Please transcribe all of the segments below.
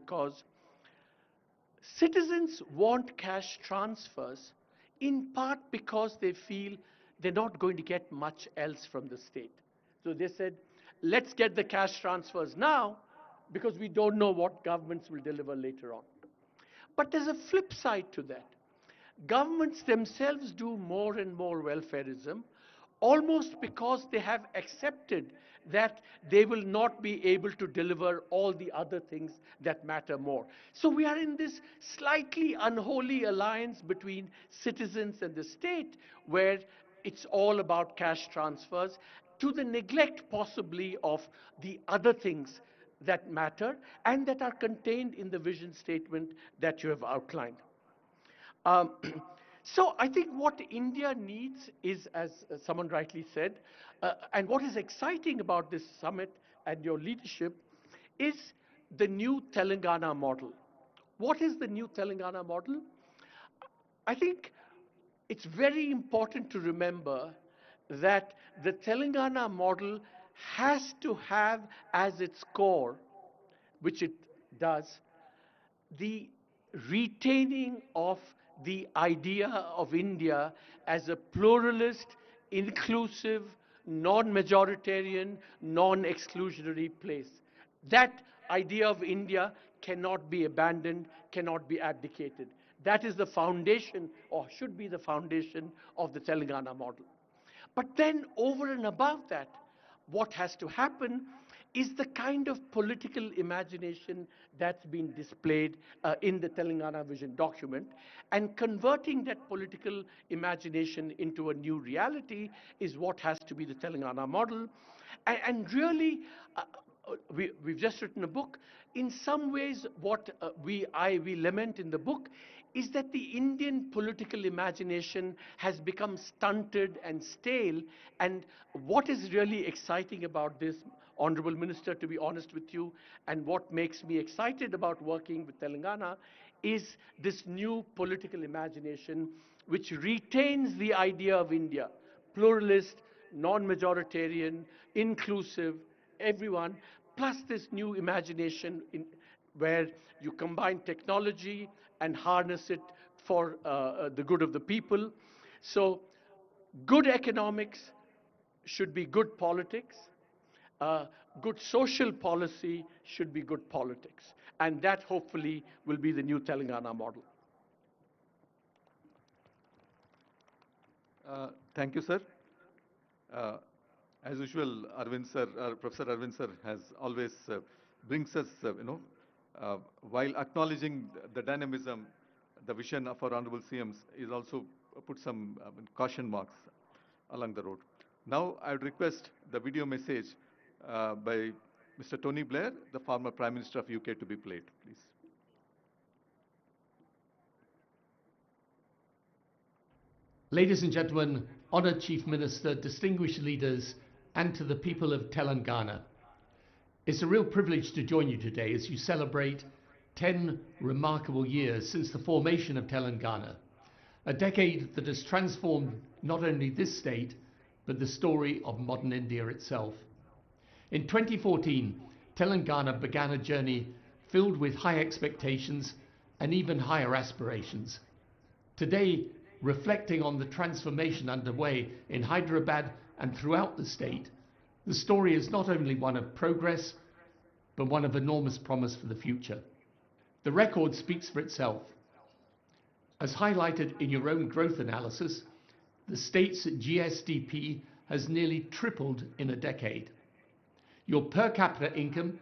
because citizens want cash transfers in part because they feel they're not going to get much else from the state. So they said, let's get the cash transfers now because we don't know what governments will deliver later on. But there's a flip side to that. Governments themselves do more and more welfareism, almost because they have accepted that they will not be able to deliver all the other things that matter more. So we are in this slightly unholy alliance between citizens and the state, where it's all about cash transfers, to the neglect possibly of the other things that matter and that are contained in the vision statement that you have outlined. Um, so I think what India needs is, as someone rightly said, and what is exciting about this summit and your leadership is the new Telangana model. What is the new Telangana model? I think it's very important to remember that the Telangana model has to have as its core, which it does, the retaining of the idea of India as a pluralist, inclusive, non-majoritarian, non-exclusionary place. That idea of India cannot be abandoned, cannot be abdicated. That is the foundation, or should be the foundation, of the Telangana model. But then over and above that, what has to happen is the kind of political imagination that's been displayed in the Telangana Vision document, and converting that political imagination into a new reality is what has to be the Telangana model. And really, we've just written a book. In some ways, what we lament in the book is that the Indian political imagination has become stunted and stale. And what is really exciting about this, Honorable Minister, to be honest with you, and what makes me excited about working with Telangana, is this new political imagination which retains the idea of India, pluralist, non-majoritarian, inclusive, everyone, plus this new imagination where you combine technology and harness it for the good of the people. So good economics should be good politics. Good social policy should be good politics. And that hopefully will be the new Telangana model. Thank you, sir. As usual, Arvind sir, Professor Arvind sir has always brings us, while acknowledging the dynamism, the vision of our Honorable CMs is also put some caution marks along the road. Now, I would request the video message by Mr. Tony Blair, the former Prime Minister of UK, to be played, please. Ladies and gentlemen, Honored Chief Minister, distinguished leaders, and to the people of Telangana, it's a real privilege to join you today as you celebrate 10 remarkable years since the formation of Telangana, a decade that has transformed not only this state, but the story of modern India itself. In 2014, Telangana began a journey filled with high expectations and even higher aspirations. Today, reflecting on the transformation underway in Hyderabad and throughout the state, the story is not only one of progress, but one of enormous promise for the future. The record speaks for itself. As highlighted in your own growth analysis, the state's GSDP has nearly tripled in a decade. Your per capita income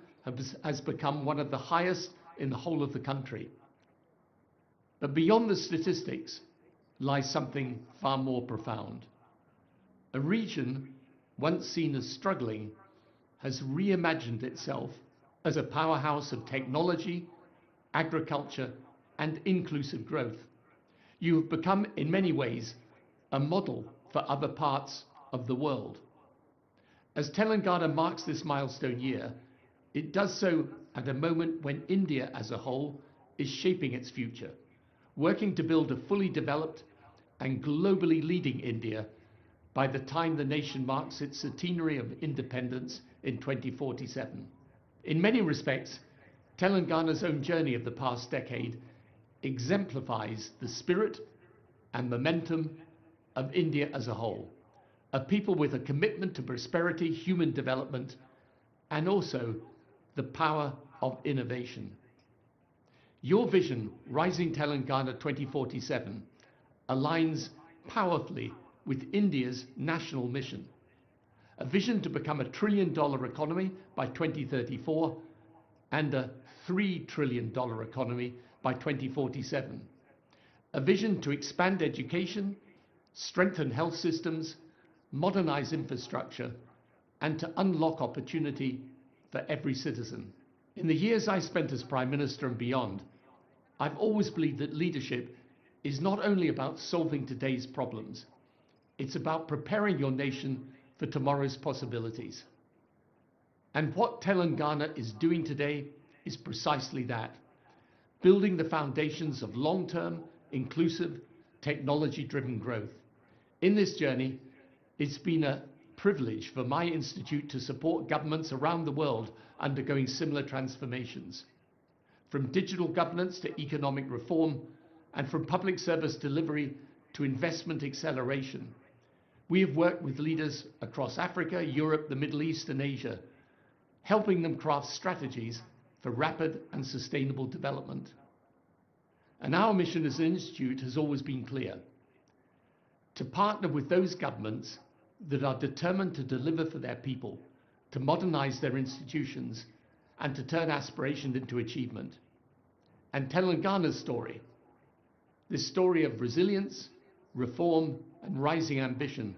has become one of the highest in the whole of the country. But beyond the statistics lies something far more profound. A region once seen as struggling has reimagined itself as a powerhouse of technology, agriculture, and inclusive growth. You have become, in many ways, a model for other parts of the world. As Telangana marks this milestone year, it does so at a moment when India as a whole is shaping its future, working to build a fully developed and globally leading India by the time the nation marks its centenary of independence in 2047. In many respects, Telangana's own journey of the past decade exemplifies the spirit and momentum of India as a whole, a people with a commitment to prosperity, human development, and also the power of innovation. Your vision, Rising Telangana 2047, aligns powerfully with India's national mission, a vision to become a $1 trillion economy by 2034 and a $3 trillion economy by 2047, a vision to expand education, strengthen health systems, modernize infrastructure, and to unlock opportunity for every citizen. In the years I spent as Prime Minister and beyond, I've always believed that leadership is not only about solving today's problems, it's about preparing your nation for tomorrow's possibilities. And what Telangana is doing today is precisely that, building the foundations of long-term, inclusive, technology-driven growth. In this journey, it's been a privilege for my institute to support governments around the world undergoing similar transformations, from digital governance to economic reform, and from public service delivery to investment acceleration. We have worked with leaders across Africa, Europe, the Middle East, and Asia, helping them craft strategies for rapid and sustainable development. And our mission as an institute has always been clear: to partner with those governments that are determined to deliver for their people, to modernize their institutions, and to turn aspiration into achievement. And Telangana's story, this story of resilience, reform, and rising ambition,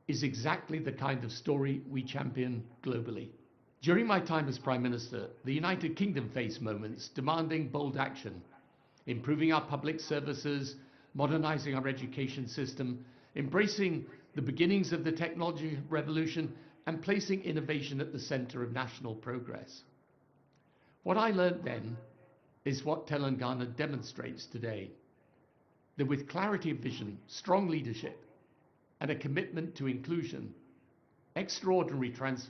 is exactly the kind of story we champion globally. During my time as Prime Minister, the United Kingdom faced moments demanding bold action, improving our public services, modernizing our education system, embracing the beginnings of the technology revolution, and placing innovation at the center of national progress. What I learned then is what Telangana demonstrates today: that with clarity of vision, strong leadership, and a commitment to inclusion, extraordinary transformation